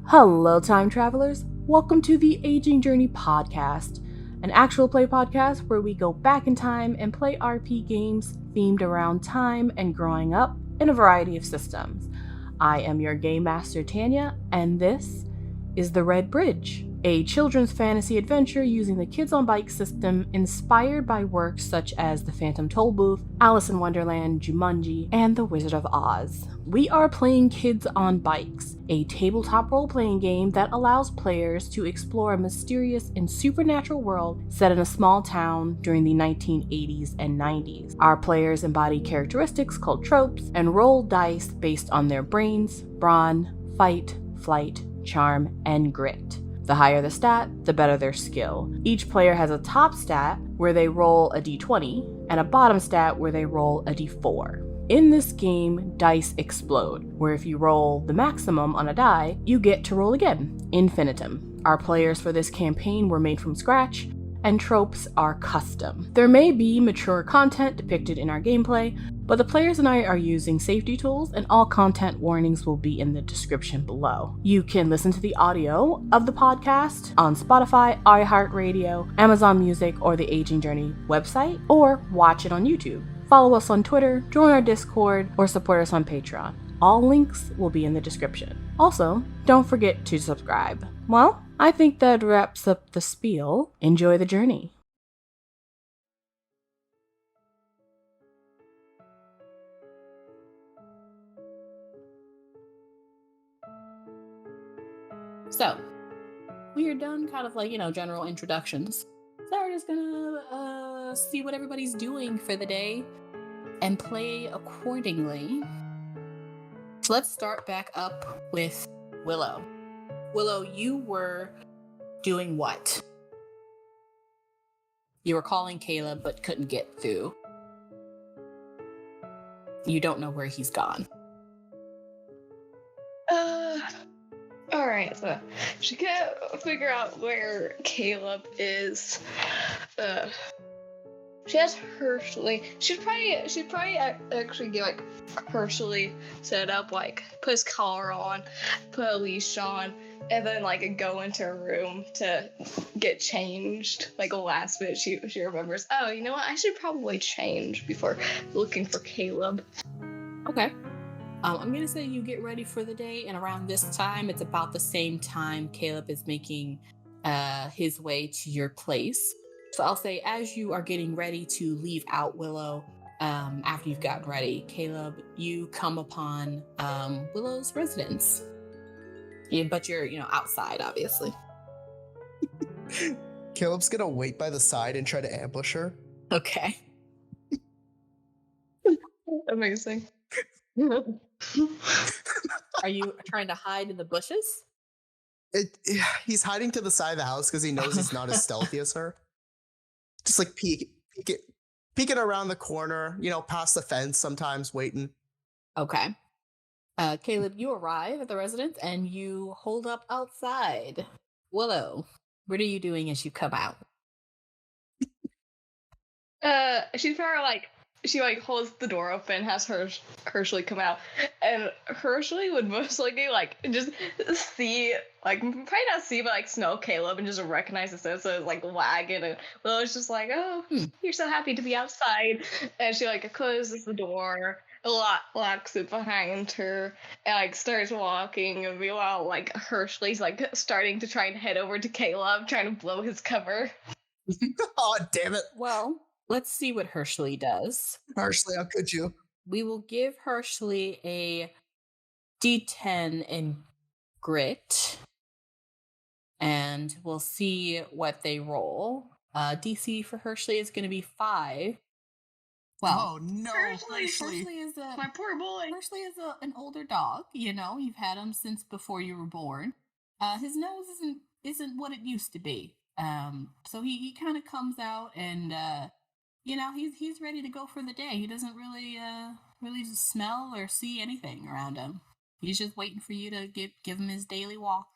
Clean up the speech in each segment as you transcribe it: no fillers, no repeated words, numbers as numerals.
Hello, time travelers. Welcome to the Aging Journey podcast, an actual play podcast where we go back in time and play RP games themed around time and growing up in a variety of systems. I am your game master, Tanya, and this is The Red Bridge, a children's fantasy adventure using the Kids on Bikes system inspired by works such as The Phantom Tollbooth, Alice in Wonderland, Jumanji, and The Wizard of Oz. We are playing Kids on Bikes, a tabletop role-playing game that allows players to explore a mysterious and supernatural world set in a small town during the 1980s and 90s. Our players embody characteristics called tropes and roll dice based on their brains, brawn, fight, flight, charm, and grit. The higher the stat, the better their skill. Each player has a top stat where they roll a d20 and a bottom stat where they roll a d4. In this game, dice explode, where if you roll the maximum on a die, you get to roll again, infinitum. Our players for this campaign were made from scratch, and tropes are custom. There may be mature content depicted in our gameplay, but the players and I are using safety tools, and all content warnings will be in the description below. You can listen to the audio of the podcast on Spotify, iHeartRadio, Amazon Music, or the Aging Journey website, or watch it on YouTube. Follow us on Twitter, join our Discord, or support us on Patreon. All links will be in the description. Also, don't forget to subscribe. Well, I think that wraps up the spiel. Enjoy the journey. So, we are done kind of like, general introductions. So we're just gonna see what everybody's doing for the day and play accordingly. So let's start back up with Willow. Willow, you were doing what? You were calling Caleb but couldn't get through. You don't know where he's gone. Alright, so she can't figure out where Caleb is. She has Hershey. She'd probably actually get like Hershey set up, like put his collar on, put a leash on, and then like go into her room to get changed. Like last minute, she remembers. Oh, you know what? I should probably change before looking for Caleb. Okay. I'm gonna say you get ready for the day, and around this time, it's about the same time Caleb is making his way to your place. So I'll say as you are getting ready to leave out Willow, after you've gotten ready, Caleb, you come upon Willow's residence. Yeah, but you're, outside, obviously. Caleb's gonna wait by the side and try to ambush her. Okay. Amazing. Are you trying to hide in the bushes? He's hiding to the side of the house because he knows he's not as stealthy as her. Just like peeking around the corner, past the fence sometimes, waiting. Okay. Caleb, you arrive at the residence and you hold up outside. Willow, what are you doing as you come out? She's probably like, she like holds the door open, has Hershey come out, and Hershey would most likely like just see, like probably not see, but like smell Caleb and just recognize the sense of like wagging, and Willow's just like, oh, you're so happy to be outside, and she like closes the door, locks it behind her, and like starts walking, and meanwhile like Hershey's like starting to try and head over to Caleb, trying to blow his cover. Oh, damn it. Well, let's see what Hershey does. Hershey, how could you? We will give Hershey a D10 in grit, and we'll see what they roll. DC for Hershey is going to be 5. Well, oh no, Hershey is my poor boy. Hershey is an older dog. You've had him since before you were born. His nose isn't what it used to be. So he kind of comes out and he's ready to go for the day. He doesn't really just smell or see anything around him. He's just waiting for you to give him his daily walk.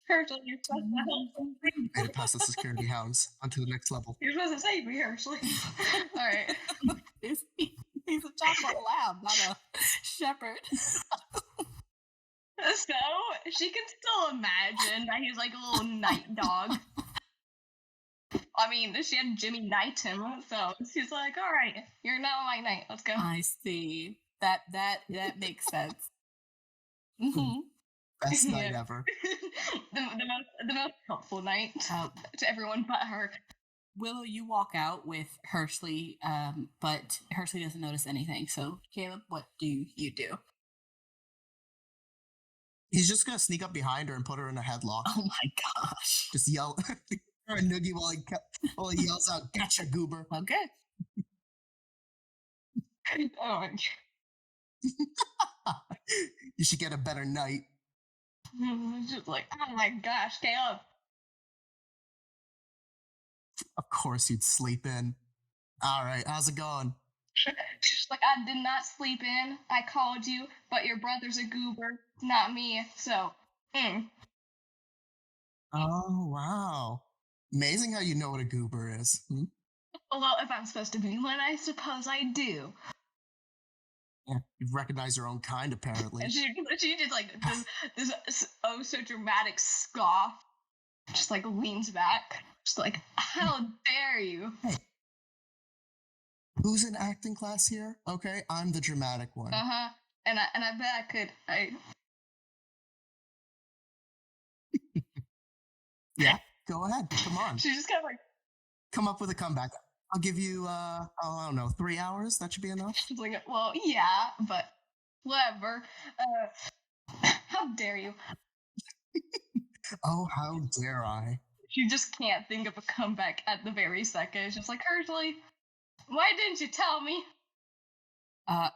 Hershey, you're supposed to Way to pass the security hounds onto the next level. You're supposed to save me, Hershey. Alright. He's a chocolate lab, not a shepherd. So she can still imagine that he's like a little night dog. I mean, she had Jimmy knight him, so she's like, all right, you're now my knight. Let's go. I see. That makes sense. Mm-hmm. Best night Yeah. ever. the most helpful night to everyone but her. Willow, you walk out with Hershey, but Hershey doesn't notice anything. So, Caleb, what do you do? He's just gonna sneak up behind her and put her in a headlock. Oh my gosh! Just yell for a noogie while he yells out, "Gotcha, goober!" Okay. Oh my You should get a better night. Just like, oh my gosh, Caleb. Of course you'd sleep in. All right, how's it going? She's like, I did not sleep in. I called you, but your brother's a goober, not me. So, Oh, wow. Amazing how you know what a goober is. Although, if I'm supposed to be one, I suppose I do. Yeah, you recognize your own kind, apparently. And she did like this oh so dramatic scoff. Just like leans back. Just like, how dare you? Hey. Who's in acting class here? Okay, I'm the dramatic one. Uh-huh. And I bet I could Yeah, go ahead. Come on. She just kind of like come up with a comeback. I'll give you I don't know, 3 hours. That should be enough. She's like, well, yeah, but whatever. How dare you? Oh, how dare I? She just can't think of a comeback at the very second. It's just like, Hershey, why didn't you tell me?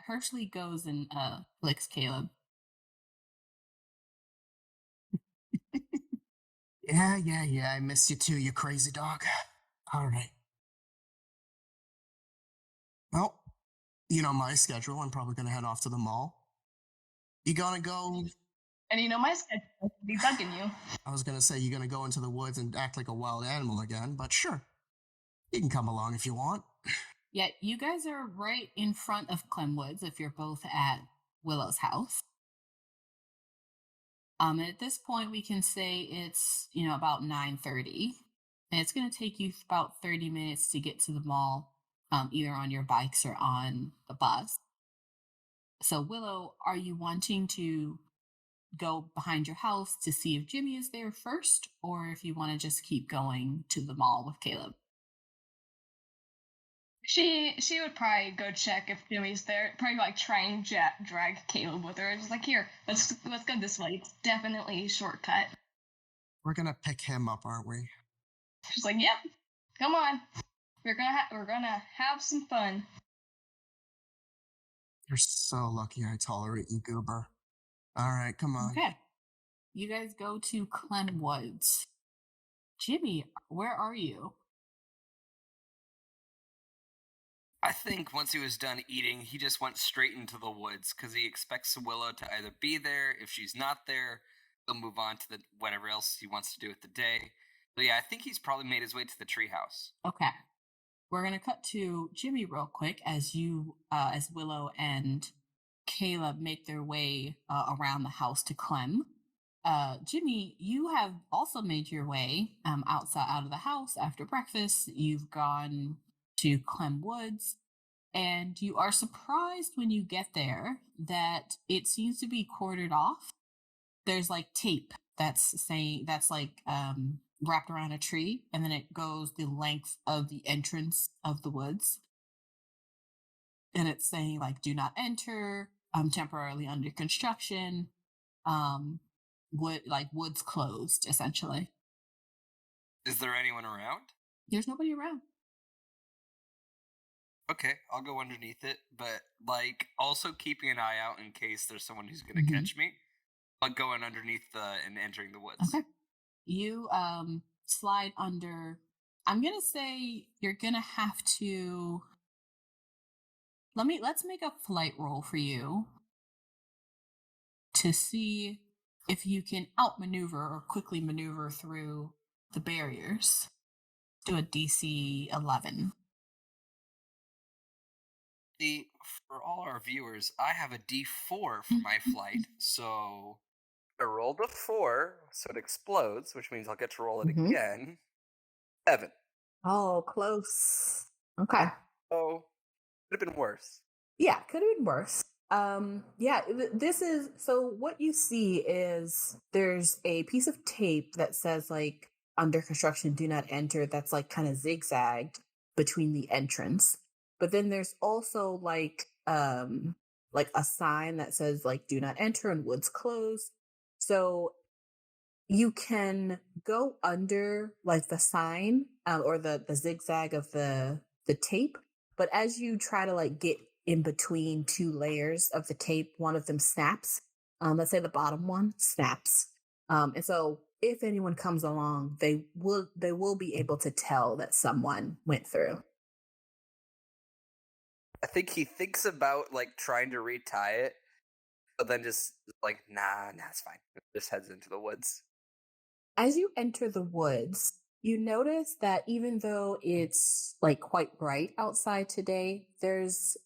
Hershey goes and licks Caleb. Yeah. I miss you too, you crazy dog. All right. Well, you know my schedule. I'm probably gonna head off to the mall. You gonna go? And you know my schedule will be bugging you. I was gonna say you're gonna go into the woods and act like a wild animal again, but sure, you can come along if you want. Yeah, you guys are right in front of Clemwoods if you're both at Willow's house. At this point, we can say it's about 9:30, and it's going to take you about 30 minutes to get to the mall, either on your bikes or on the bus. So, Willow, are you wanting to go behind your house to see if Jimmy is there first, or if you want to just keep going to the mall with Caleb? She would probably go check if Jimmy's there. Probably like try and drag Caleb with her. Just like, here, let's go this way. It's definitely a shortcut. We're gonna pick him up, aren't we? She's like, yep. Come on. We're gonna have some fun. You're so lucky I tolerate you, goober. All right, come on. Okay. You guys go to Clemwoods. Jimmy, where are you? I think once he was done eating, he just went straight into the woods because he expects Willow to either be there. If she's not there, he'll move on to whatever else he wants to do with the day. But yeah, I think he's probably made his way to the treehouse. Okay. We're going to cut to Jimmy real quick as Willow and Caleb make their way around the house to Clem. Jimmy, you have also made your way out of the house after breakfast. You've gone to Clemwoods, and you are surprised when you get there that it seems to be cordoned off. There's like tape that's wrapped around a tree, and then it goes the length of the entrance of the woods, and it's saying like "Do not enter," temporarily under construction, woods closed, essentially. Is there anyone around? There's nobody around. Okay, I'll go underneath it, but also keeping an eye out in case there's someone who's gonna catch me. But going underneath and entering the woods. Okay. You slide under. I'm gonna say you're gonna have to. Let's make a flight roll for you to see if you can outmaneuver or quickly maneuver through the barriers. Do a DC 11. See, for all our viewers, I have a D4 for my flight, so I rolled a 4, so it explodes, which means I'll get to roll it Mhm. again. 7. Oh, close. Okay. Oh, could have been worse. Yeah, could have been worse. Yeah, this is so what you see is there's a piece of tape that says like under construction, do not enter, that's like kind of zigzagged between the entrance. But then there's also like a sign that says like do not enter and woods closed. So you can go under like the sign or the zigzag of the tape, but as you try to like get in between two layers of the tape, one of them snaps. Let's say the bottom one snaps, and so if anyone comes along, they will be able to tell that someone went through. I think he thinks about like trying to retie it, but then just like, nah, it's fine. Just heads into the woods. As you enter the woods, you notice that even though it's like quite bright outside today, there's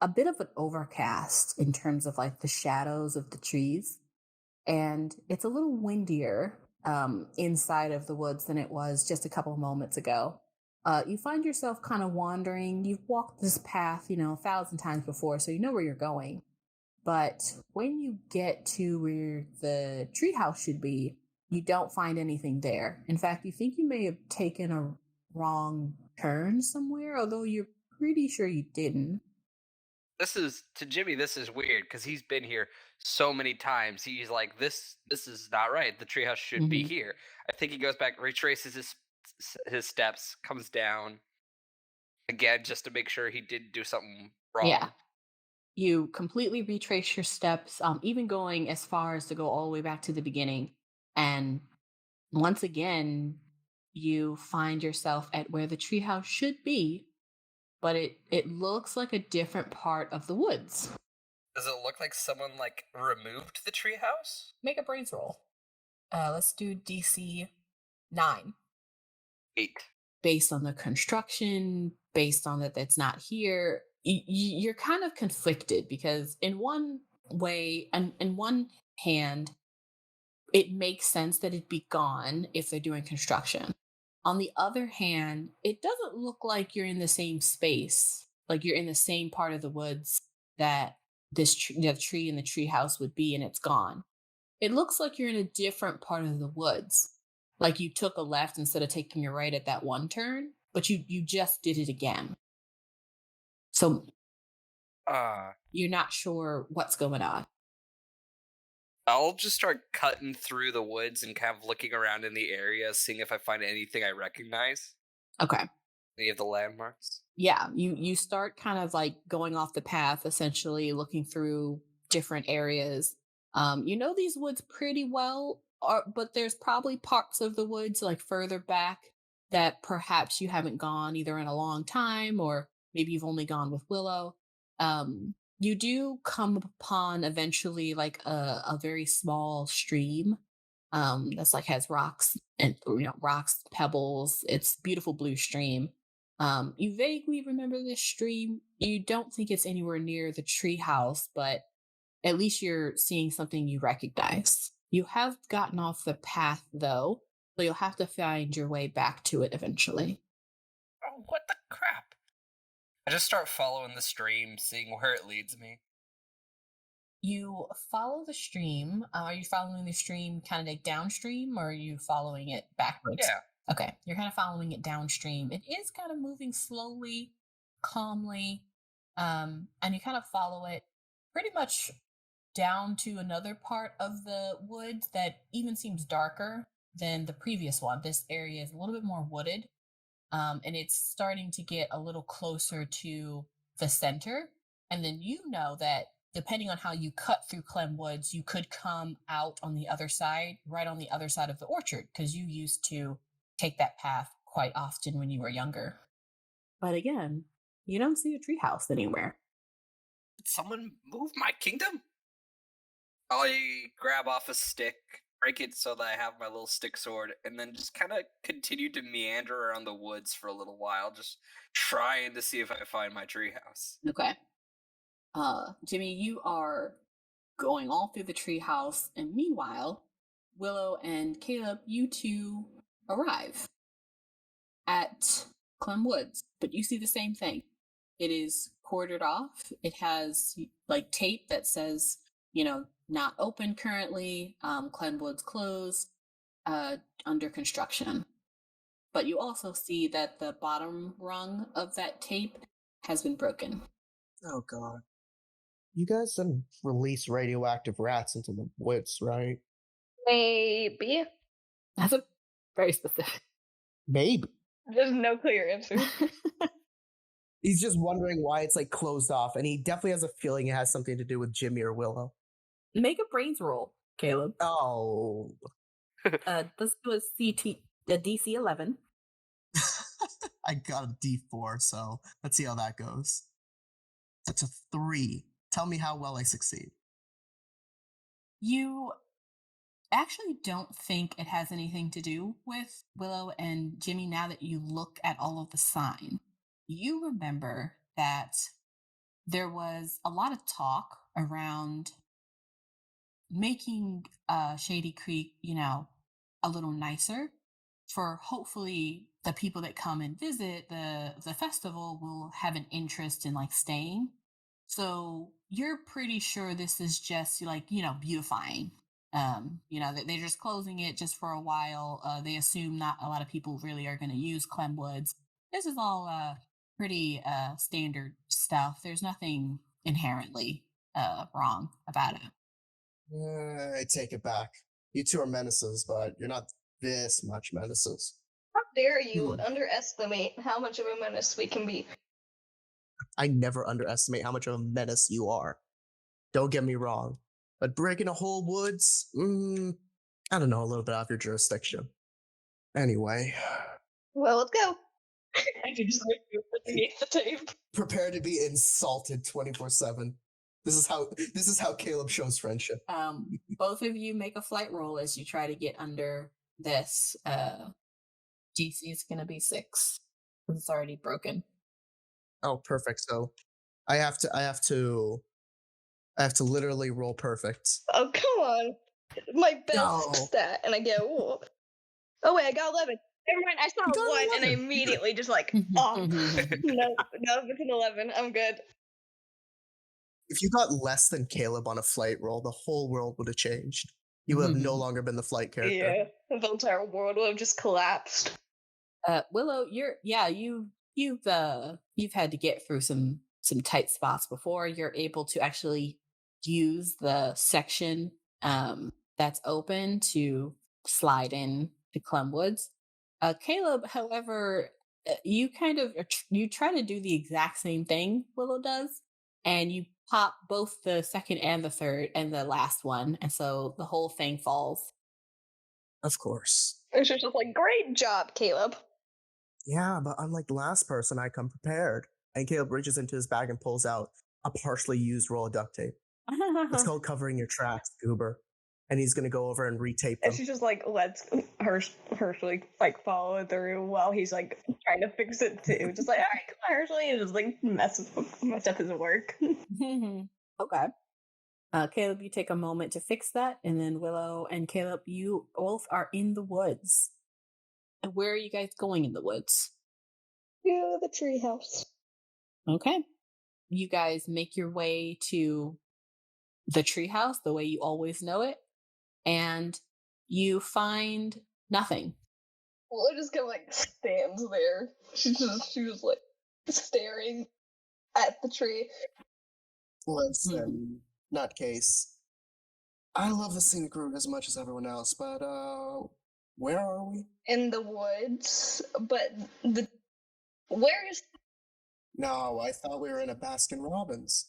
a bit of an overcast in terms of like the shadows of the trees. And it's a little windier inside of the woods than it was just a couple of moments ago. You find yourself kind of wandering. You've walked this path, 1,000 times before, so you know where you're going. But when you get to where the treehouse should be, you don't find anything there. In fact, you think you may have taken a wrong turn somewhere, although you're pretty sure you didn't. This is to Jimmy. This is weird because he's been here so many times. He's like, this is not right. The treehouse should be Mhm. here. I think he goes back, retraces his steps, comes down again just to make sure he didn't do something wrong. Yeah. You completely retrace your steps, even going as far as to go all the way back to the beginning. And once again, you find yourself at where the treehouse should be, but it looks like a different part of the woods. Does it look like someone like removed the treehouse? Make a brains roll. Let's do DC 9. 8. Based on the construction, based on that that's not here, you're kind of conflicted because in one way, and in one hand, it makes sense that it'd be gone if they're doing construction. On the other hand, it doesn't look like you're in the same space, like you're in the same part of the woods that the tree and the tree house would be, and it's gone. It looks like you're in a different part of the woods. Like you took a left instead of taking a right at that one turn, but you just did it again. So you're not sure what's going on. I'll just start cutting through the woods and kind of looking around in the area, seeing if I find anything I recognize. Okay. Any of the landmarks? Yeah, you start kind of like going off the path, essentially looking through different areas. These woods pretty well, but there's probably parts of the woods like further back that perhaps you haven't gone either in a long time or maybe you've only gone with Willow. You do come upon eventually like a very small stream that's like has rocks and rocks, pebbles. It's beautiful blue stream. You vaguely remember this stream. You don't think it's anywhere near the tree house, but at least you're seeing something you recognize. You have gotten off the path though, so you'll have to find your way back to it eventually. Oh, what the crap? I just start following the stream, seeing where it leads me. You follow the stream. Are you following the stream kind of like downstream or are you following it backwards? Yeah. Okay, you're kind of following it downstream. It is kind of moving slowly, calmly, and you kind of follow it pretty much down to another part of the woods that even seems darker than the previous one. This area is a little bit more wooded, and it's starting to get a little closer to the center. And then you know that depending on how you cut through Clem Woods, you could come out on the other side, right on the other side of the orchard, because you used to take that path quite often when you were younger. But again, you don't see a treehouse anywhere. Did someone move my kingdom? I grab off a stick, break it so that I have my little stick sword, and then just kind of continue to meander around the woods for a little while, just trying to see if I find my treehouse. Okay. Jimmy, you are going all through the treehouse, and meanwhile, Willow and Caleb, you two arrive at Clem Woods, but you see the same thing. It is quartered off. It has like tape that says, not open currently, Clem Woods closed, under construction. But you also see that the bottom rung of that tape has been broken. Oh god. You guys didn't release radioactive rats into the woods, right? Maybe. That's a very specific. Maybe. There's no clear answer. He's just wondering why it's like closed off, and he definitely has a feeling it has something to do with Jimmy or Willow. Make a brains roll, Caleb. Oh. Let's do a DC 11. I got a D4, so let's see how that goes. That's a 3. Tell me how well I succeed. You actually don't think it has anything to do with Willow and Jimmy now that you look at all of the sign. You remember that there was a lot of talk around making Shady Creek, a little nicer for hopefully the people that come and visit the festival will have an interest in like staying. So you're pretty sure this is just like, beautifying. They're just closing it just for a while. They assume not a lot of people really are going to use Clem Woods. This is all pretty standard stuff. There's nothing inherently wrong about it. I take it back. You two are menaces, but you're not this much menaces. How dare you underestimate how much of a menace we can be? I never underestimate how much of a menace you are. Don't get me wrong. But breaking a whole woods, I don't know, a little bit out of your jurisdiction. Anyway. Well, let's go. I can just underneath the tape. Prepare to be insulted 24/7. This is how Caleb shows friendship. Both of you make a flight roll as you try to get under this. DC is going to be 6. It's already broken. Oh, perfect. So I have to literally roll perfect. Oh, come on. My best No. stat, and I get, oh wait, I got 11. Never mind, I saw 1 and I immediately just like, no, it's an 11. I'm good. If you got less than Caleb on a flight roll, the whole world would have changed. You would have no longer been the flight character. Yeah, the entire world would have just collapsed. Willow, you've had to get through some tight spots before. You're able to actually use the section that's open to slide in to Clem Woods. Caleb, however, you try to do the exact same thing Willow does, and you pop both the second and the third and the last one, and so the whole thing falls. Of course. It's just like, great job, Caleb. Yeah, but unlike the last person, I come prepared. And Caleb reaches into his bag and pulls out a partially used roll of duct tape. It's called covering your tracks, Goober. And he's going to go over and retape them. And she just like lets Hershey like follow through while he's like trying to fix it too. Just like, all right, come on, Hershey, and just like mess up his work. Okay. Caleb, you take a moment to fix that, and then Willow and Caleb, you both are in the woods. And where are you guys going in the woods? To the treehouse. Okay. You guys make your way to the treehouse the way you always know it, and you find nothing. Well, it just kind of like stands there. She was like staring at the tree. Listen, nutcase. I love the scenic route as much as everyone else, but where are we? In the woods, but where is? No, I thought we were in a Baskin Robbins.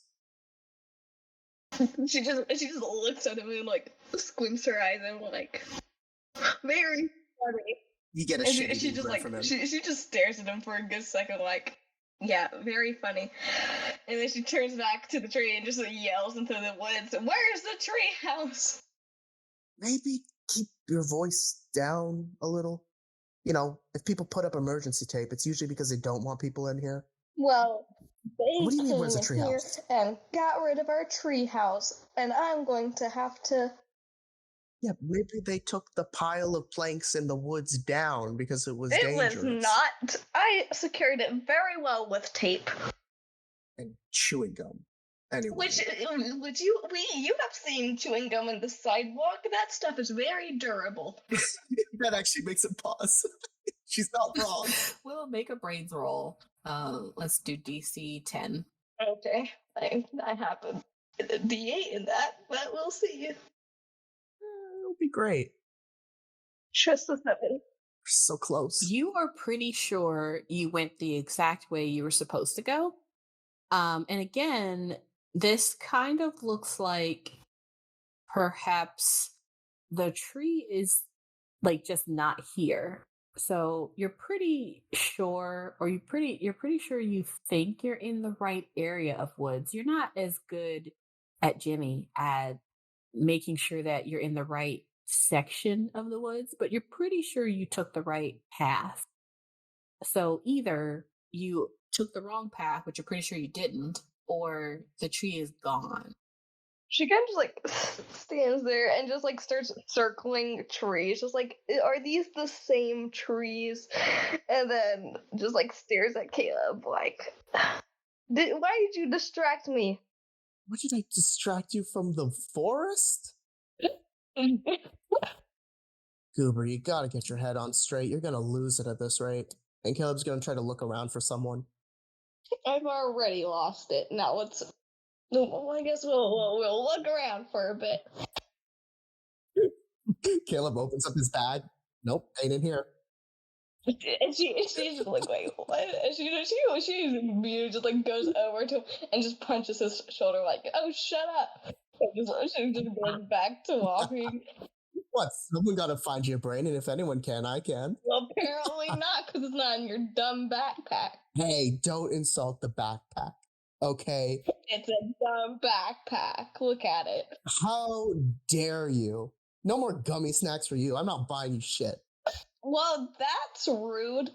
She just looks at him and like squints her eyes and like very funny. You get a And shitty she just like from him. she just stares at him for a good second, like, yeah, very funny. And then she turns back to the tree and just like, yells into the woods, "Where's the tree house?" Maybe keep your voice down a little. You know, if people put up emergency tape, it's usually because they don't want people in here. Well, What do They you mean, where's the came here treehouse? and got rid of our treehouse, and I'm going to have to. Yeah, maybe they took the pile of planks in the woods down because it was It dangerous. was not. I secured it very well with tape. And chewing gum. Anyway. Which you have seen chewing gum in the sidewalk. That stuff is very durable. That actually makes it pause. She's not wrong. We'll make a brains roll. Let's do DC 10. Okay, I have a D8 in that, but we'll see. It'll be great. Just a 7. We're so close. You are pretty sure you went the exact way you were supposed to go. And again, this kind of looks like perhaps the tree is like just not here. So you're pretty sure, or you're pretty sure you think you're in the right area of woods. You're not as good at Jimmy at making sure that you're in the right section of the woods, but you're pretty sure you took the right path. So either you took the wrong path, but you're pretty sure you didn't, or the tree is gone. She kind of just like stands there and just like starts circling trees, just like, are these the same trees? And then just like stares at Caleb like, why did you distract me? What did I distract you from the forest? Goober, you gotta get your head on straight. You're gonna lose it at this rate. And Caleb's gonna try to look around for someone. I've already lost it. Now let's. I guess we'll look around for a bit. Caleb opens up his bag. Nope, ain't in here. And she's just like, wait, what? And she just like goes over to him and just punches his shoulder like, oh, shut up. She just goes back to walking. What? Someone gotta find your brain, and if anyone can, I can. Well, apparently not, because it's not in your dumb backpack. Hey, don't insult the backpack, okay? It's a dumb backpack. Look at it. How dare you? No more gummy snacks for you. I'm not buying you shit. Well, that's rude.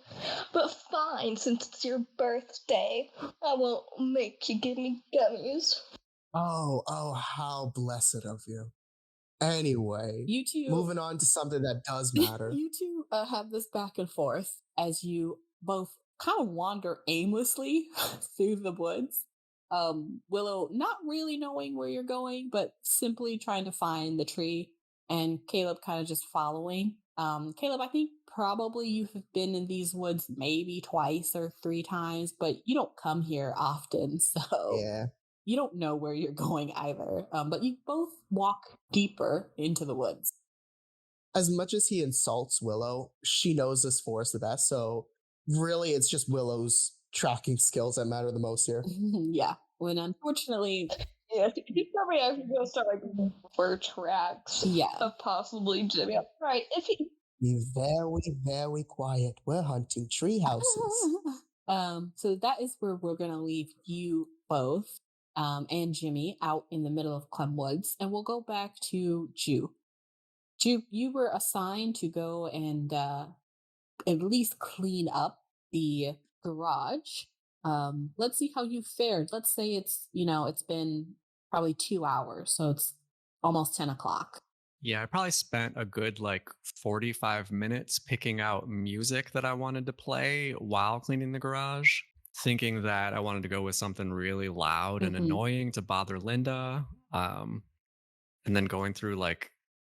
But fine, since it's your birthday, I won't make you give me gummies. Oh, how blessed of you. Anyway, You two moving on to something that does matter. You two have this back and forth as you both kind of wander aimlessly through the woods. Willow not really knowing where you're going, but simply trying to find the tree, and Caleb kind of just following. Caleb, I think probably you have been in these woods maybe twice or 3 times, but you don't come here often, so Yeah. you don't know where you're going either. But you both walk deeper into the woods. As much as he insults Willow, she knows this forest the best, so really it's just Willow's tracking skills that matter the most here. Yeah, when unfortunately, Yeah, he's probably actually going to start like for tracks yeah. of possibly Jimmy. Right, if he. Be very, very quiet. We're hunting tree houses. So that is where we're going to leave you both and Jimmy out in the middle of Clem Woods, and we'll go back to Juke. Juke, you were assigned to go and at least clean up the garage. Let's see how you fared. Let's say it's been probably 2 hours, so it's almost 10 o'clock. Yeah, I probably spent a good 45 minutes picking out music that I wanted to play while cleaning the garage, thinking that I wanted to go with something really loud and annoying to bother Linda, and then going through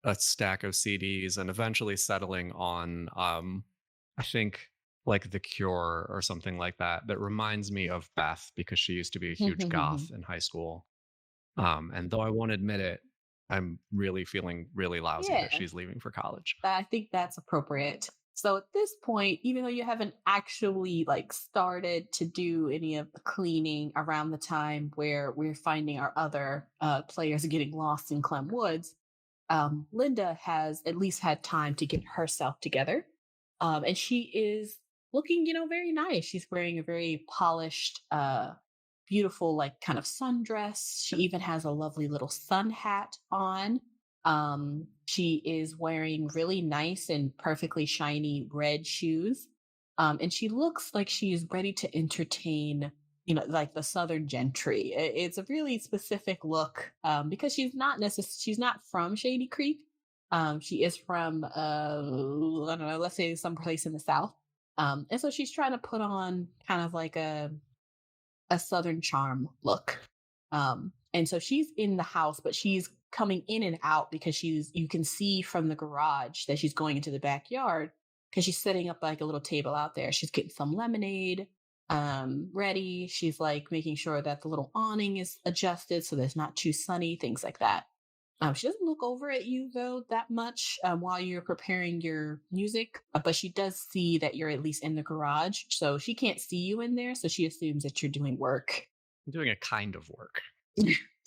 a stack of CDs and eventually settling on I think The Cure or something like that reminds me of Beth, because she used to be a huge goth in high school. And though I won't admit it, I'm really feeling really lousy that she's leaving for college. I think that's appropriate. So at this point, even though you haven't actually started to do any of the cleaning around the time where we're finding our other players getting lost in Clem Woods, Linda has at least had time to get herself together. And she is looking, very nice. She's wearing a very polished, beautiful, kind of sundress. She even has a lovely little sun hat on. She is wearing really nice and perfectly shiny red shoes. And she looks like she is ready to entertain like the Southern gentry. It's a really specific look because she's not from Shady Creek. She is from I don't know, let's say someplace in the South. And so she's trying to put on kind of like a Southern charm look. And so she's in the house, but she's coming in and out because you can see from the garage that she's going into the backyard because she's setting up like a little table out there. She's getting some lemonade ready. She's like making sure that the little awning is adjusted so that it's not too sunny, things like that. She doesn't look over at you though that much while you're preparing your music, but she does see that you're at least in the garage. So she can't see you in there. So she assumes that you're doing work. I'm doing a kind of work.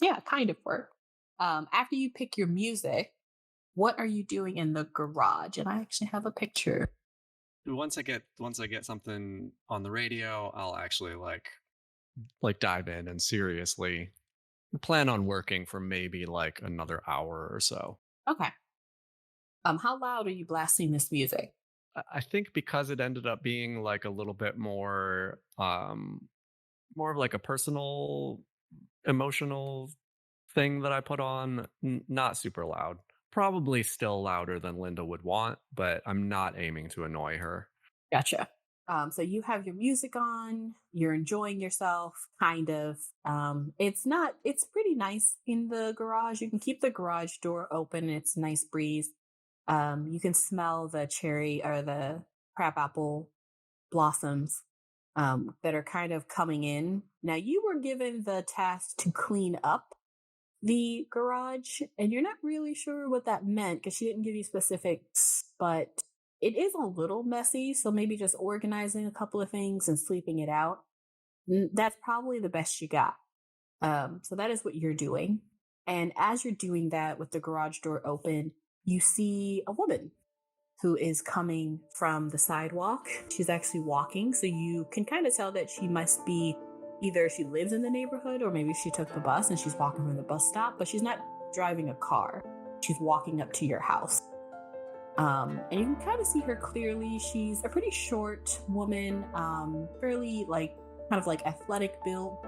Yeah, kind of work. After you pick your music, what are you doing in the garage? And I actually have a picture. Once I get something on the radio, I'll actually like dive in and seriously plan on working for maybe like another hour or so. Okay. How loud are you blasting this music? I think because it ended up being like a little bit more of like a personal emotional thing that I put on, not super loud. Probably still louder than Linda would want, but I'm not aiming to annoy her. Gotcha. So you have your music on, you're enjoying yourself, kind of. It's pretty nice in the garage. You can keep the garage door open. It's a nice breeze. You can smell the cherry or the crabapple blossoms that are kind of coming in. Now, you were given the task to clean up the garage, and you're not really sure what that meant because she didn't give you specifics, but it is a little messy. So maybe just organizing a couple of things and sweeping it out. That's probably the best you got. So that is what you're doing. And as you're doing that with the garage door open, you see a woman who is coming from the sidewalk. She's actually walking. So you can kind of tell that she must be either she lives in the neighborhood or maybe she took the bus and she's walking from the bus stop, but she's not driving a car. She's walking up to your house. And you can kind of see her clearly. She's a pretty short woman, fairly like kind of like athletic build.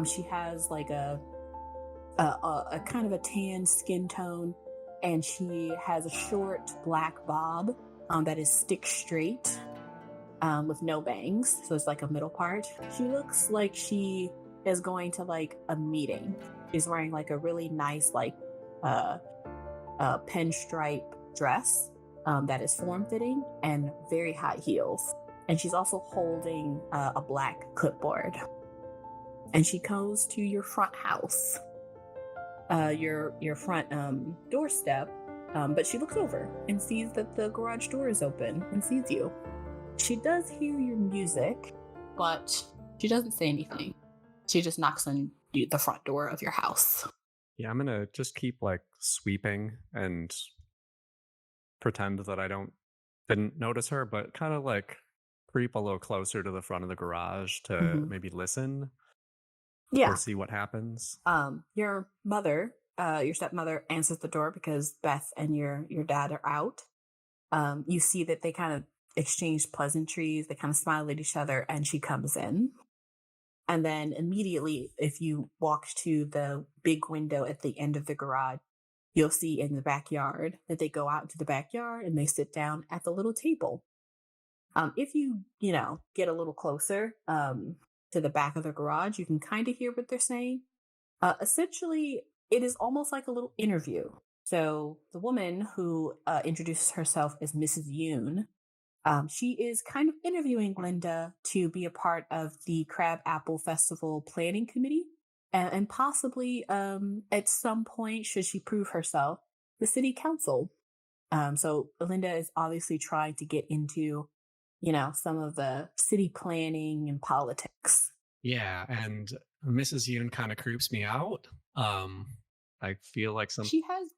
She has like a kind of a tan skin tone, and she has a short black bob that is stick straight with no bangs. So it's like a middle part. She looks like she is going to like a meeting. She's wearing like a really nice like pinstripe dress that is form-fitting and very high heels. And she's also holding a black clipboard. And she goes to your front house, your front doorstep, but she looks over and sees that the garage door is open and sees you. She does hear your music, but she doesn't say anything. She just knocks on the front door of your house. Yeah, I'm gonna just keep like sweeping and pretend that I didn't notice her, but kind of like creep a little closer to the front of the garage to maybe listen. Yeah. Or see what happens. Your mother, your stepmother answers the door because Beth and your dad are out. You see that they kind of exchange pleasantries. They kind of smile at each other, and she comes in. And then immediately, if you walk to the big window at the end of the garage, you'll see in the backyard that they go out into the backyard and they sit down at the little table. If you get a little closer to the back of the garage, you can kind of hear what they're saying. Essentially, it is almost like a little interview. So the woman who introduces herself as Mrs. Yoon, she is kind of interviewing Linda to be a part of the Crab Apple Festival planning committee, and possibly at some point, should she prove herself, the city council. So Linda is obviously trying to get into some of the city planning and politics. Yeah, and Mrs. Yoon kind of creeps me out. I feel like she has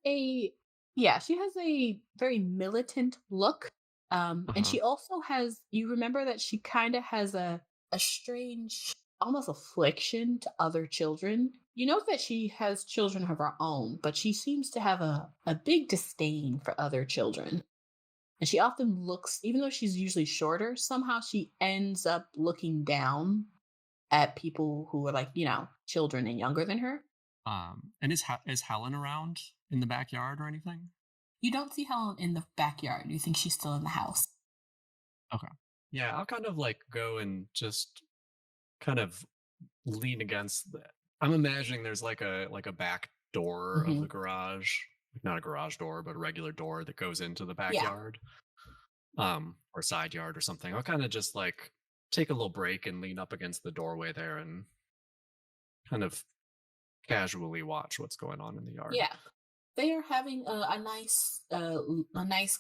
a very militant look. And she also has, you remember that she kind of has a strange, almost affliction to other children. You know that she has children of her own, but she seems to have a big disdain for other children. And she often looks, even though she's usually shorter, somehow she ends up looking down at people who are like, children and younger than her. And is Helen around in the backyard or anything? You don't see Helen in the backyard. You think she's still in the house. Okay. Yeah, I'll kind of like go and just kind of lean against the I'm imagining there's like a back door of the garage. Not a garage door, but a regular door that goes into the backyard. Or side yard or something. I'll kind of just like take a little break and lean up against the doorway there and kind of casually watch what's going on in the yard. Yeah. They are having a nice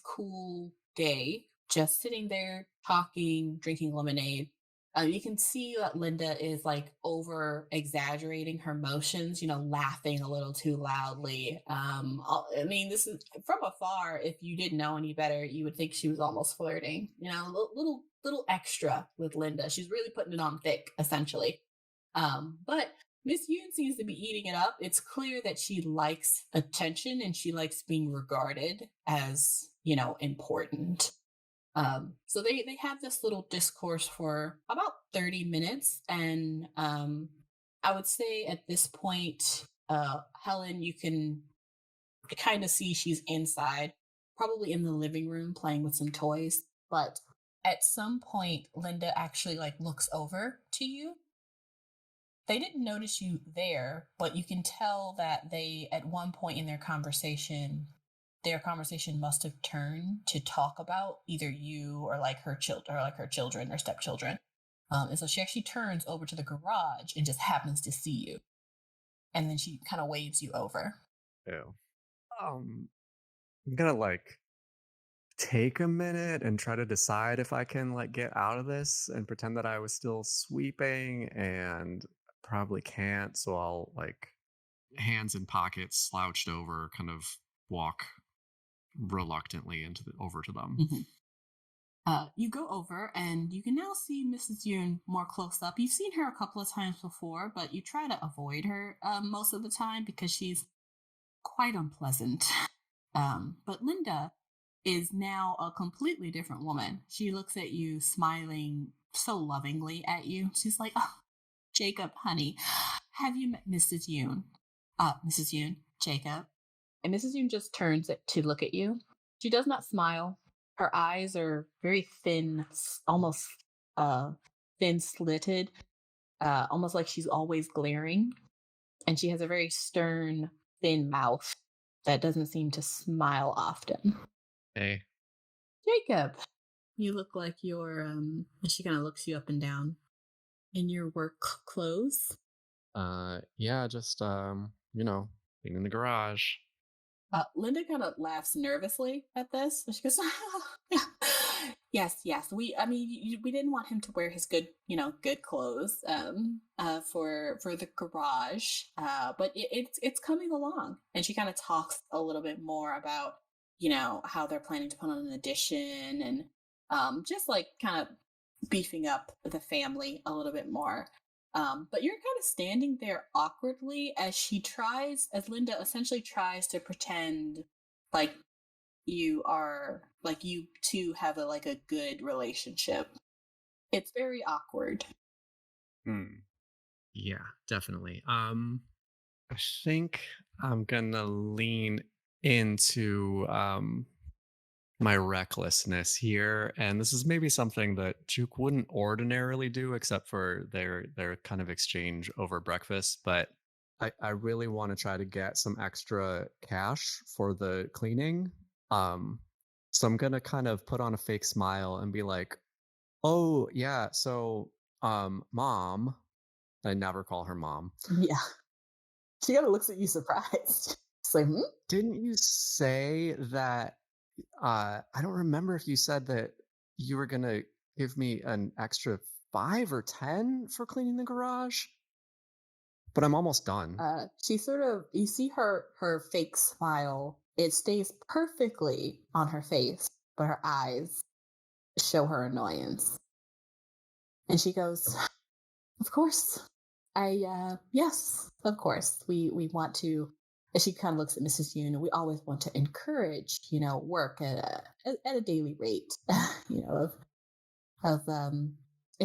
cool day, just sitting there talking, drinking lemonade. You can see that Linda is like over exaggerating her motions, laughing a little too loudly. I mean, this is from afar. If you didn't know any better, you would think she was almost flirting. A little extra with Linda. She's really putting it on thick, essentially. But Miss Yoon seems to be eating it up. It's clear that she likes attention and she likes being regarded as, important. So they have this little discourse for about 30 minutes. And I would say at this point, Helen, you can kind of see she's inside, probably in the living room playing with some toys. But at some point, Linda actually like looks over to you. They didn't notice you there, but you can tell that they, at one point in their conversation must have turned to talk about either you or like her children or stepchildren. And so she actually turns over to the garage and just happens to see you. And then she kind of waves you over. Ew. I'm gonna like take a minute and try to decide if I can like get out of this and pretend that I was still sweeping, and probably can't, so I'll like hands in pockets, slouched over, kind of walk reluctantly over to them. You go over and you can now see Mrs. Yoon more close up. You've seen her a couple of times before, but you try to avoid her most of the time because she's quite unpleasant. But Linda is now a completely different woman. She looks at you, smiling so lovingly at you. She's like, "Oh, Jacob, honey, have you met Mrs. Yoon?" Mrs. Yoon, Jacob. And Mrs. Yoon just turns to look at you. She does not smile. Her eyes are very thin, almost thin slitted, almost like she's always glaring. And she has a very stern, thin mouth that doesn't seem to smile often. Hey. Jacob, you look like you're, and she kind of looks you up and down. In your work clothes? Yeah, just, being in the garage. Linda kind of laughs nervously at this. And she goes, yes. We didn't want him to wear his good clothes, for the garage. But it's coming along. And she kind of talks a little bit more about, how they're planning to put on an addition and, just like kind of beefing up the family a little bit more. But you're kind of standing there awkwardly as Linda essentially tries to pretend like you two have a good relationship. It's very awkward. Yeah, definitely. I think I'm gonna lean into my recklessness here, and this is maybe something that Juke wouldn't ordinarily do, except for their kind of exchange over breakfast. But I really want to try to get some extra cash for the cleaning. So I'm gonna kind of put on a fake smile and be like, "Oh yeah, so mom." I never call her mom. Yeah, she kind of looks at you surprised. It's like, Didn't you say that? I don't remember if you said that you were gonna give me an extra 5 or 10 for cleaning the garage, but I'm almost done. She sort of, you see her fake smile. It stays perfectly on her face, but her eyes show her annoyance. And she goes, "Of course, yes, of course, we want to." And she kind of looks at Mrs. Yoon. We always want to encourage, work at a daily rate, and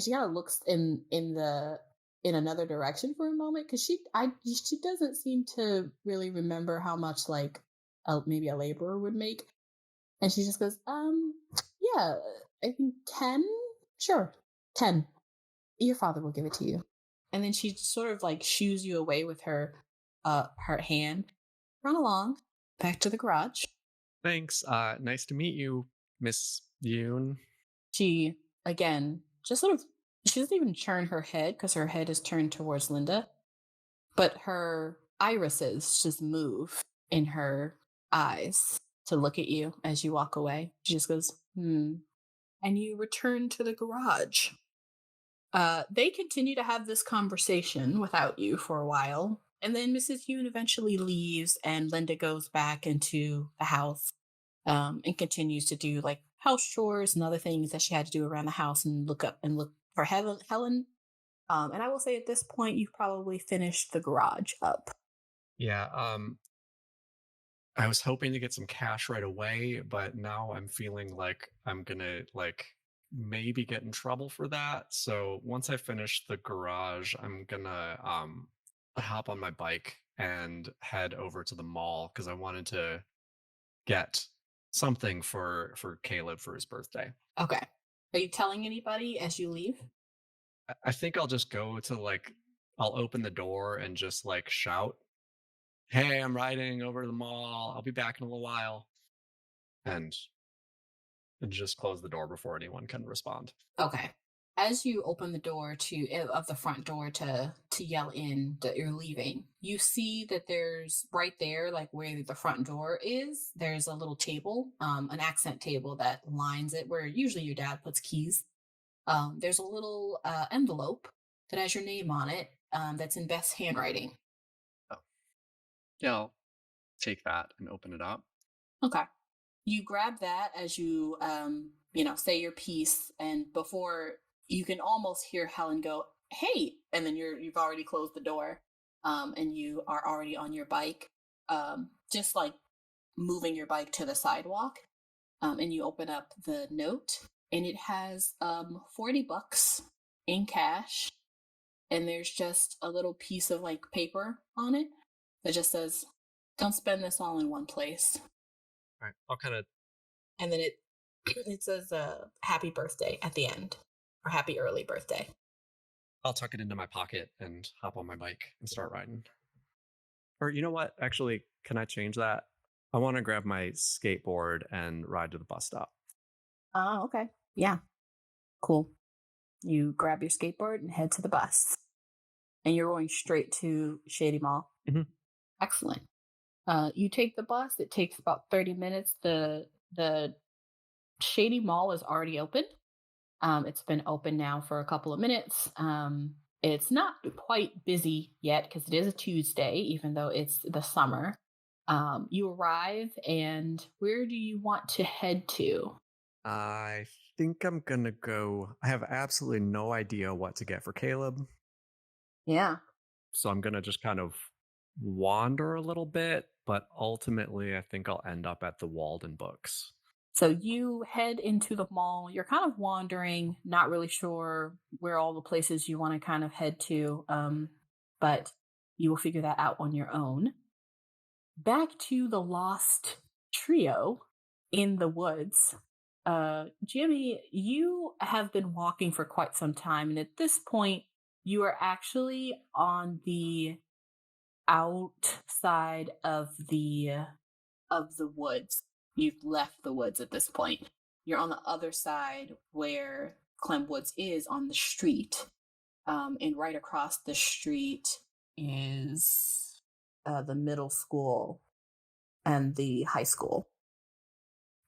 she kind of looks in the in another direction for a moment because she doesn't seem to really remember how much like maybe a laborer would make, and she just goes, yeah, I think 10. Sure, 10. Your father will give it to you. And then she sort of like shoos you away with her hand. Run along back to the garage. Thanks. Nice to meet you, Miss Yoon. She again just sort of, she doesn't even turn her head because her head is turned towards Linda, but her irises just move in her eyes to look at you as you walk away. She just goes, and you return to the garage. They continue to have this conversation without you for a while, and then Mrs. Yoon eventually leaves, and Linda goes back into the house and continues to do like house chores and other things that she had to do around the house and look for Helen. And I will say at this point, you've probably finished the garage up. Yeah. I was hoping to get some cash right away, but now I'm feeling like I'm gonna like maybe get in trouble for that. So once I finish the garage, I'm gonna hop on my bike and head over to the mall because I wanted to get something for Caleb for his birthday. Okay. Are you telling anybody as you leave? I think I'll just go to like I'll open the door and just like shout, "Hey, I'm riding over to the mall. I'll be back in a little while." And just close the door before anyone can respond. Okay. As you open the door of the front door to yell in that you're leaving, you see that there's right there, like where the front door is, there's a little table, an accent table that lines it where usually your dad puts keys. There's a little envelope that has your name on it that's in Beth's handwriting. Oh. Yeah, I'll take that and open it up. Okay. You grab that as you, say your piece, and before you can almost hear Helen go, "Hey!" and then you've already closed the door, and you are already on your bike, just like moving your bike to the sidewalk, and you open up the note, and it has $40 in cash, and there's just a little piece of like paper on it that just says, "Don't spend this all in one place." All right, I'll kind of, and then it says happy birthday at the end, or happy early birthday. I'll tuck it into my pocket and hop on my bike and start riding. Or you know what? Actually, can I change that? I want to grab my skateboard and ride to the bus stop. Oh, okay. Yeah. Cool. You grab your skateboard and head to the bus. And you're going straight to Shady Mall. Mm-hmm. Excellent. You take the bus. It takes about 30 minutes. The Shady Mall is already open. It's been open now for a couple of minutes. It's not quite busy yet because it is a Tuesday, even though it's the summer. You arrive, and where do you want to head to? I think I'm gonna go. I have absolutely no idea what to get for Caleb. Yeah. So I'm gonna just kind of wander a little bit, but ultimately I think I'll end up at the Walden Books. So you head into the mall. You're kind of wandering, not really sure where all the places you want to kind of head to, but you will figure that out on your own. Back to the lost trio in the woods. Jimmy, you have been walking for quite some time, and at this point, you are actually on the outside of the woods. You've left the woods at this point. You're on the other side where Clem Woods is on the street. And right across the street is the middle school and the high school.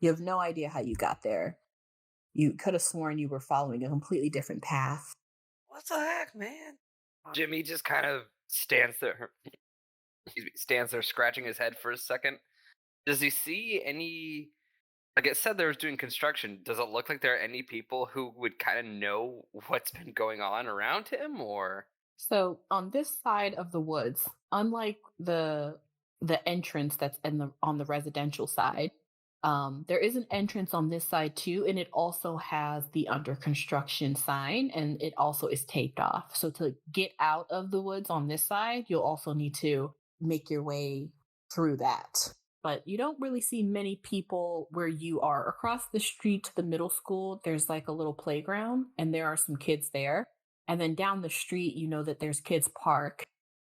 You have no idea how you got there. You could have sworn you were following a completely different path. What the heck, man? Jimmy just kind of stands there, scratching his head for a second. Does he see any? Like it said, there was doing construction. Does it look like there are any people who would kind of know what's been going on around him, or? So on this side of the woods, unlike the entrance that's on the residential side, There is an entrance on this side too, and it also has the under construction sign, and it also is taped off. So to get out of the woods on this side, you'll also need to make your way through that. But you don't really see many people where you are. Across the street to the middle school, there's like a little playground, and there are some kids there. And then down the street, you know that there's Kids Park.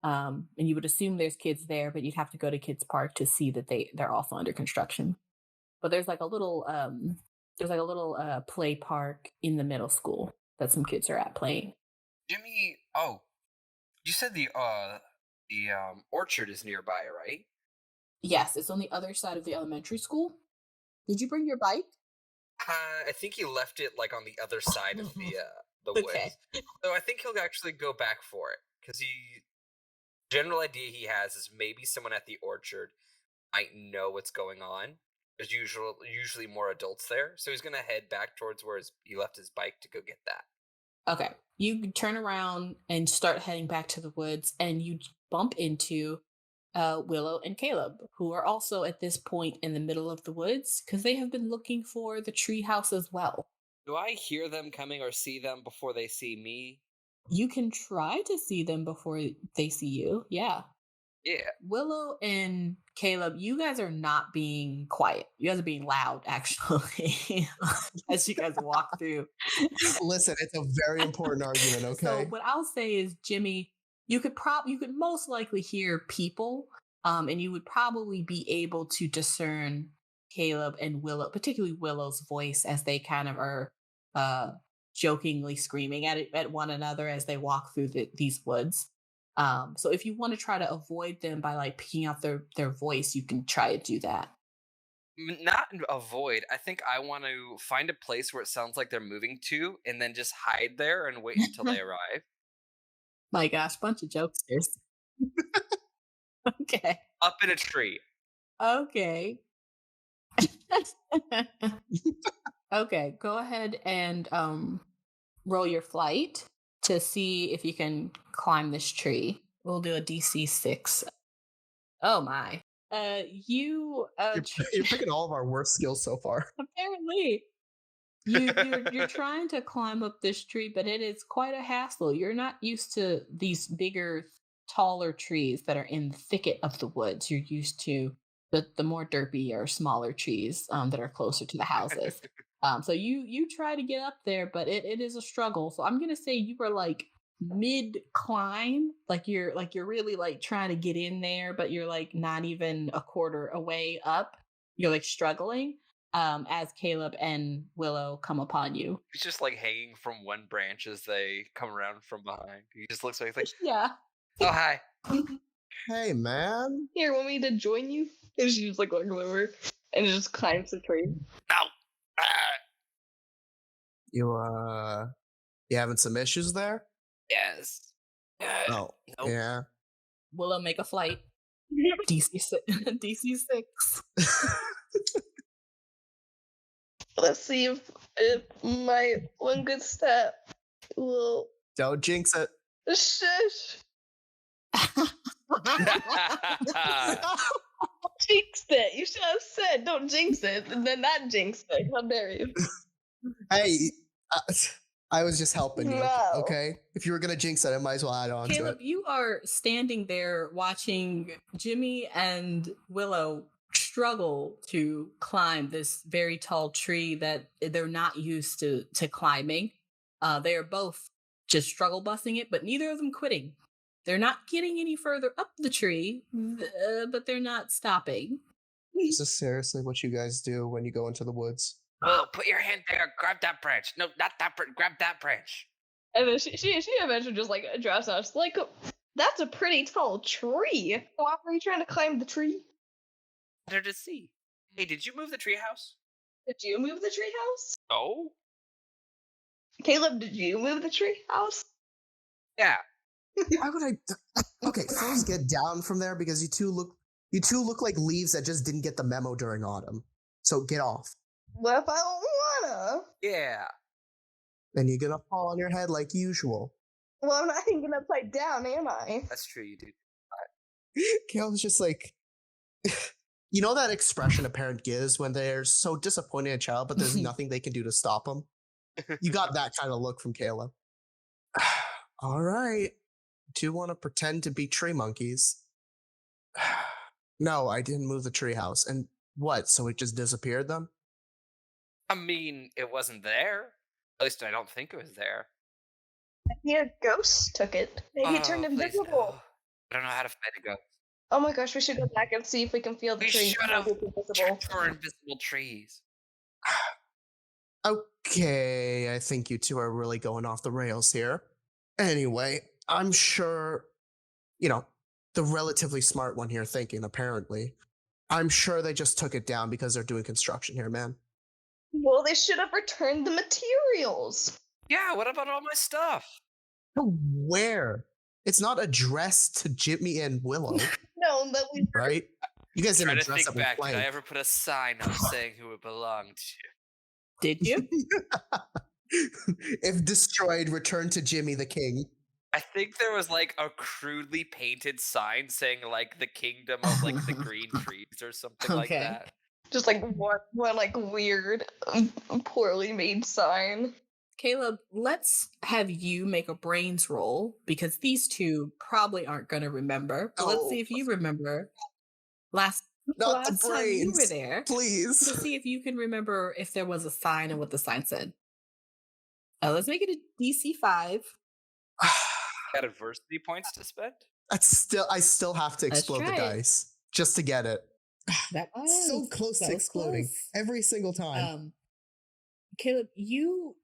And you would assume there's kids there, but you'd have to go to Kids Park to see that they're also under construction. But there's like a little play park in the middle school that some kids are at playing. Jimmy, you said the orchard is nearby, right? Yes, it's on the other side of the elementary school. Did you bring your bike? I think he left it like on the other side of the Okay. woods. So I think he'll actually go back for it because general idea he has is maybe someone at the orchard might know what's going on. There's usually more adults there, so he's gonna head back towards where he left his bike to go get that. Okay. You turn around and start heading back to the woods, and you bump into Willow and Caleb, who are also at this point in the middle of the woods because they have been looking for the tree house as well. Do I hear them coming or see them before they see me? You can try to see them before they see you. Yeah. Yeah. Willow and Caleb, you guys are not being quiet. You guys are being loud, actually, as you guys walk through. Listen, it's a very important argument, okay? So what I'll say is, Jimmy, you could most likely hear people, and you would probably be able to discern Caleb and Willow, particularly Willow's voice, as they kind of are jokingly screaming at one another as they walk through these woods. So if you want to try to avoid them by like picking out their voice, you can try to do that. Not avoid. I think I want to find a place where it sounds like they're moving to and then just hide there and wait until they arrive. My gosh, bunch of jokesters. Okay. Up in a tree. Okay. Okay, go ahead and roll your flight to see if you can climb this tree. We'll do a DC 6. Oh my. You're picking all of our worst skills so far. Apparently. You're trying to climb up this tree, but it is quite a hassle. You're not used to these bigger, taller trees that are in the thicket of the woods. You're used to the more derpy or smaller trees that are closer to the houses. So you try to get up there, but it is a struggle. So I'm gonna say you were like mid climb, like you're really like trying to get in there, but you're like not even a quarter away up. You're like struggling as Caleb and Willow come upon you. He's just like hanging from one branch as they come around from behind. He just looks like Yeah. Oh hi. Hey man. Here, want me to join you? And she's like going over and just climbs the tree. No. You having some issues there? Yes. Oh, Nope. yeah. Willow, make a flight. DC 6. Let's see if my one good step will Don't jinx it. shush. Jinx it. You should have said don't jinx it, and then not jinx it. How dare you? Hey, I was just helping you, No. okay? If you were gonna jinx it, I might as well add on to Caleb, it. you are standing there watching Jimmy and Willow struggle to climb this very tall tree that they're not used to climbing. They are both just struggle busting it, but neither of them quitting. They're not getting any further up the tree, but they're not stopping. This is seriously what you guys do when you go into the woods. Oh, put your hand there. Grab that branch. No, not that branch. Grab that branch. And then she eventually just like drops out. She's like, that's a pretty tall tree. Why are you trying to climb the tree? Better to see. Hey, did you move the treehouse? Did you move the treehouse? No. Caleb, did you move the treehouse? Yeah. Why would I? Okay, first get down from there because you two look like leaves that just didn't get the memo during autumn. So get off. What if I don't wanna? Yeah. Then you're gonna fall on your head like usual. Well, I'm not thinking upside down, am I? That's true, you do. Caleb's just like, You know that expression a parent gives when they're so disappointed in a child, but there's nothing they can do to stop them? You got that kind of look from Caleb. All right. Do you want to pretend to be tree monkeys? No, I didn't move the treehouse. And what? So it just disappeared then? I mean, it wasn't there. At least I don't think it was there. Yeah, ghosts took it. Maybe it turned Please invisible. no. I don't know how to fight a ghost. Oh my gosh, we should go back and see if we can feel the We tree. should have invisible. checked for invisible trees. Okay, I think you two are really going off the rails here. Anyway, I'm sure, the relatively smart one here thinking, apparently. I'm sure they just took it down because they're doing construction here, man. Well, they should have returned the materials. Yeah, what about all my stuff? Where? It's not addressed to Jimmy and Willow, No, that we right? You guys Try didn't to address think it with back. Did I Plank. ever put a sign up saying who it belonged to? Did you? If destroyed, return to Jimmy the King. I think there was like a crudely painted sign saying like the kingdom of like the green trees or something like Okay. that. just like one like weird, poorly made sign. Caleb, let's have you make a brains roll because these two probably aren't going to remember. But let's see if you remember last Not the time you were brains, there. please. To see if you can remember if there was a sign and what the sign said. Let's make it a DC 5. Got adversity points to spend? I still have to Let's explode the try it. dice just to get it. That So was- close that to was exploding close. every single time. Caleb, you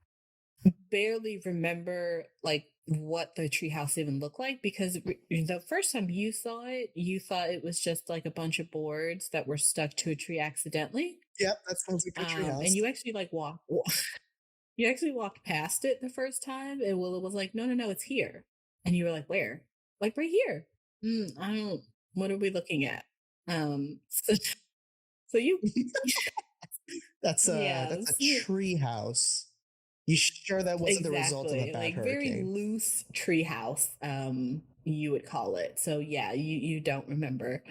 barely remember like what the treehouse even looked like because the first time you saw it, you thought it was just like a bunch of boards that were stuck to a tree accidentally. Yep, that sounds like a treehouse. And you actually like you actually walked past it the first time, and Willow was like, "No, it's here," and you were like, "Where?" Like right here. I don't. What are we looking at? So you. That's a Yes. treehouse. You sure that wasn't the result of a bad like very hurricane? loose treehouse, you would call it. So yeah, you don't remember.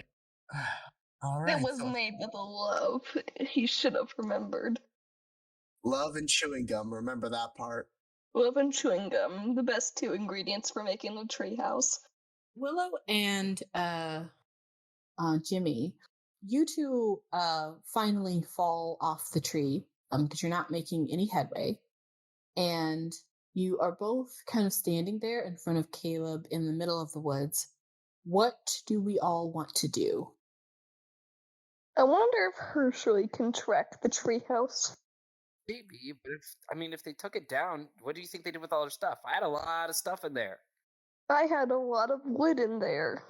All right. It was so made with love. He should have remembered. love and chewing gum. Remember that part. Love and chewing gum, the best two ingredients for making a treehouse. Willow and Jimmy, you two finally fall off the tree because you're not making any headway, and you are both kind of standing there in front of Caleb in the middle of the woods. What do we all want to do? I wonder if Hershey can track the treehouse. Maybe, but if they took it down, what do you think they did with all their stuff? I had a lot of stuff in there. I had a lot of wood in there.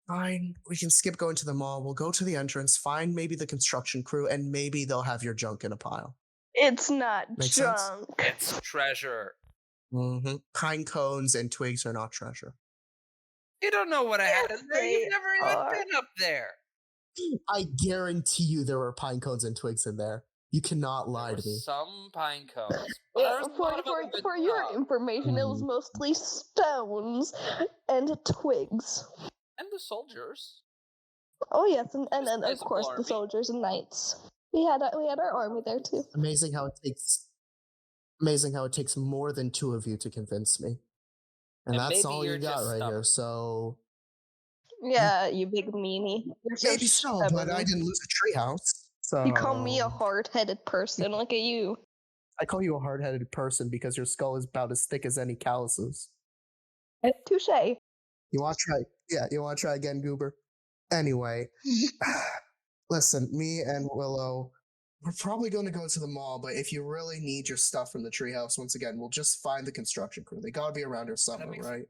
Fine. We can skip going to the mall. We'll go to the entrance, find maybe the construction crew, and maybe they'll have your junk in a pile. It's not Makes sense? junk. It's treasure. Mm-hmm. Pine cones and twigs are not treasure. You don't know what I had in there. They You've never even are. been up there. I guarantee you there were pine cones and twigs in there. You cannot lie There to were me. some pine cones. But Yeah, there was a lot of other bits for your stuff. information, it was mostly stones and twigs. And the soldiers. Oh yes, and Just then of nice course army. the soldiers and knights. We had our army there too. Amazing how it takes more than two of you to convince me. And And that's maybe all you you're got just right here. stubborn. So Yeah, you big meanie. You're so maybe so, but stubborn. I didn't lose a treehouse. So You call me a hard-headed person. Look at you. I call you a hard-headed person because your skull is about as thick as any calluses. Touche. You want to try? Yeah, you want to try again, Goober? Anyway, listen, me and Willow, we're probably going to go to the mall, but if you really need your stuff from the treehouse, once again, we'll just find the construction crew. They got to be around here somewhere, makes right?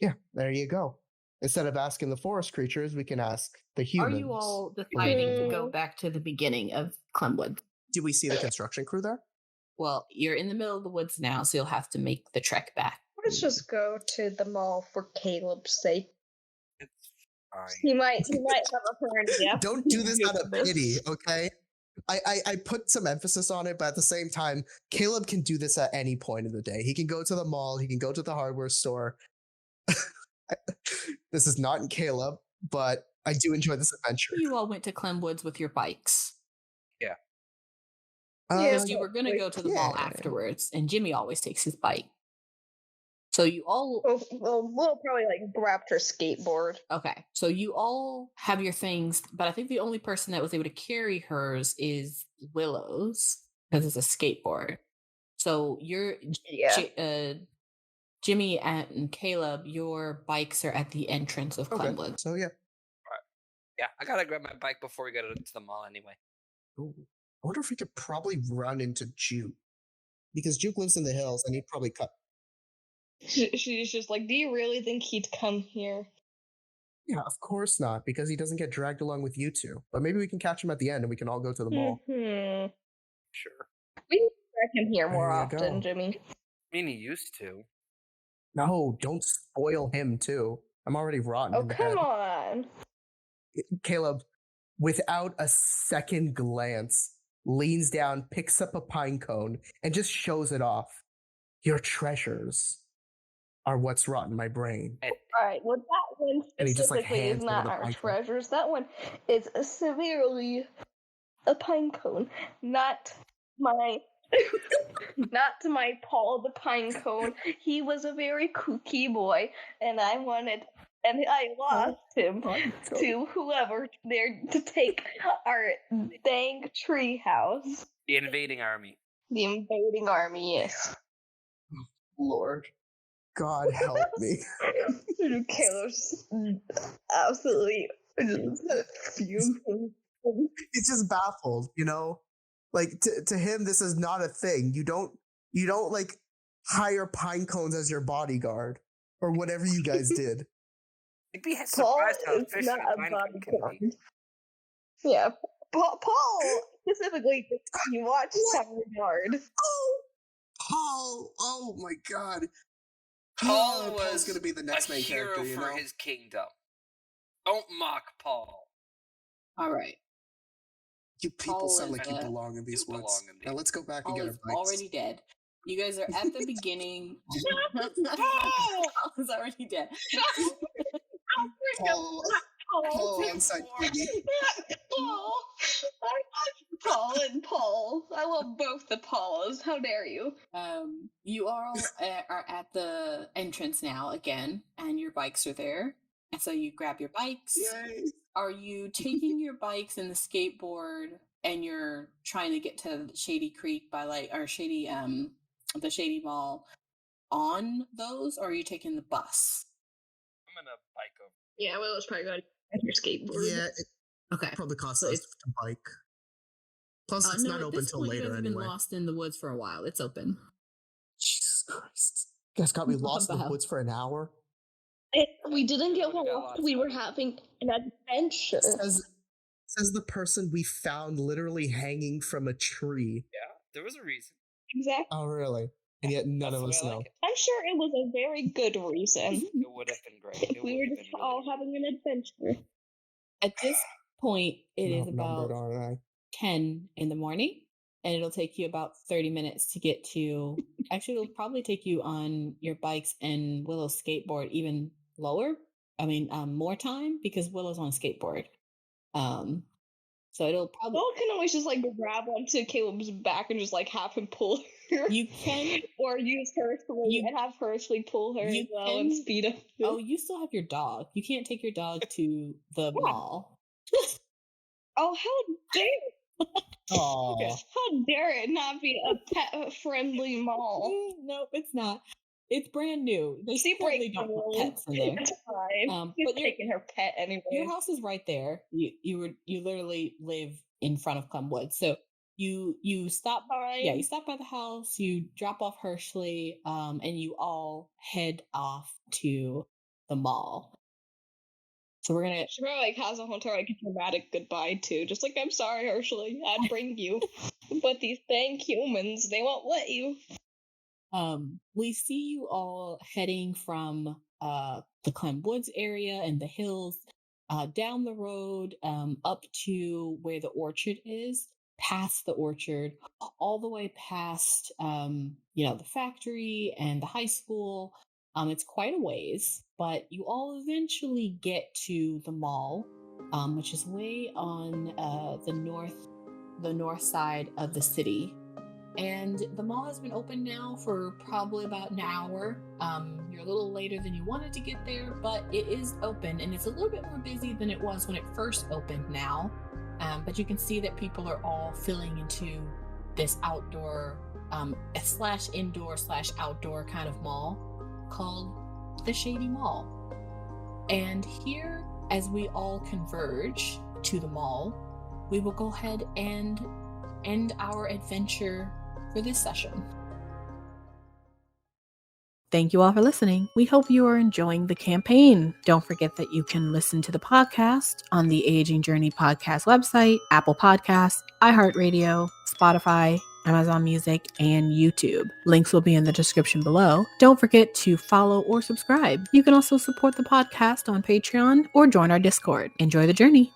Yeah, there you go. Instead of asking the forest creatures, we can ask the humans. Are you all deciding to go back to the beginning of Clemwood? Do we see the construction crew there? Well, you're in the middle of the woods now, so you'll have to make the trek back. Let's just go to the mall for Caleb's sake. It's fine. He might have a turn. Yeah. Don't do this out of pity, okay? I put some emphasis on it, but at the same time, Caleb can do this at any point in the day. He can go to the mall, he can go to the hardware store. This is not in Caleb, but I do enjoy this adventure. You all went to Clemwoods with your bikes. Yeah. Because you were going to go to the mall afterwards, and Jimmy always takes his bike. So you all... Well, Willow probably like grabbed her skateboard. Okay, so you all have your things, but I think the only person that was able to carry hers is Willow's, because it's a skateboard. So Jimmy and Caleb, your bikes are at the entrance of Clemwood. So yeah. Right. Yeah, I gotta grab my bike before we go to the mall anyway. Ooh. I wonder if we could probably run into Juke. Because Juke lives in the hills and he'd probably cut. She's just like, do you really think he'd come here? Yeah, of course not, because he doesn't get dragged along with you two. But maybe we can catch him at the end and we can all go to the mall. Mm-hmm. Sure. We need to drag him here more There you often, go. Jimmy. I mean, he used to. No, don't spoil him too. I'm already rotten. Oh, in the come head. on. Caleb, without a second glance, leans down, picks up a pine cone, and just shows it off. Your treasures are what's rotten my brain. All right, well, that one And he just, like, specifically hands is over not the our pine cone. treasures. That one is severely a pine cone, not my... not to my Paul the pine cone. He was a very kooky boy, and I lost him to whoever dared to take our dang tree house. The invading army. The invading army, yes. Lord. God help me. Caleb's absolutely fuming. He's just baffled, you know? Like, to him, this is not a thing. You don't like hire pine cones as your bodyguard or whatever you guys did. You'd be Paul surprised how is efficient not a a pine cone can be. bodyguard. Yeah, Paul specifically, you watch Hubbard Yard. Oh my God. Paul Paul's was gonna be the next a main hero character, you for know? his kingdom. Don't mock Paul. All right. You people Paul sound is, like you belong in these you woods. belong in Now these let's go back and Paul get our is bikes. already dead. You guys are at the beginning. Paul is already dead. Paul inside Twiggy. Paul and Paul. I love both the Pauls. How dare you? You all are at the entrance now again, and your bikes are there. And so you grab your bikes. Yay. Are you taking your bikes and the skateboard, and you're trying to get to Shady Creek by the Shady Mall on those, or are you taking the bus? I'm gonna bike over. Yeah, Willow's probably going to your skateboard. Yeah, it Okay. probably costs So us to bike. Plus, it's no, not at open this till point, you later guys have anyway. been lost in the woods for a while. It's open. Jesus Christ. You guys got me lost in the Wow. woods for an hour? We didn't get We got lost. lost. We were having an adventure. Says the person we found literally hanging from a tree. Yeah, there was a reason. Exactly. Oh, really? And yet none That's of the us way I know. like it. I'm sure it was a very good reason. It would have been great. It We would were have just been all really having an adventure. At this point, it is Outnumbered, about aren't I? 10 in the morning, and it'll take you about 30 minutes to get to... Actually, it'll probably take you on your bikes and Willow's skateboard even lower. More time, because Willow's on a skateboard. So it'll probably... Will can always just like grab onto Caleb's back and just like have him pull her. You can... Or use Hershey and have Hershey pull her as well and speed up. Oh, you still have your dog. You can't take your dog to the mall. Oh, how dare! Aw. How dare it not be a pet-friendly mall? Nope, it's not. It's brand new. They She certainly breaks don't the put rules. pets in there. It's fine. She's But taking her pet anyway. Your house is right there. You literally live in front of Clemwood. So you stop. Fine. Yeah, you stop by the house. You drop off Hershey, and you all head off to the mall. So we're gonna... She probably has a whole entire dramatic goodbye too. Just like, I'm sorry, Hershey, I'd bring you. But these dang humans, they won't let you. We see you all heading from the Clem Woods area and the hills down the road up to where the orchard is, past the orchard, all the way past the factory and the high school. It's quite a ways, but you all eventually get to the mall. which is way on the north side of the city. And the mall has been open now for probably about an hour. You're a little later than you wanted to get there, but it is open, and it's a little bit more busy than it was when it first opened now. But you can see that people are all filling into this outdoor slash indoor slash outdoor kind of mall called the Shady Mall. And here, as we all converge to the mall, we will go ahead and end our adventure for this session. Thank you all for listening. We hope you are enjoying the campaign. Don't forget that you can listen to the podcast on the Aging Journey podcast website, Apple Podcasts, iHeartRadio, Spotify, Amazon Music, and YouTube. Links will be in the description below. Don't forget to follow or subscribe. You can also support the podcast on Patreon or join our Discord. Enjoy the journey.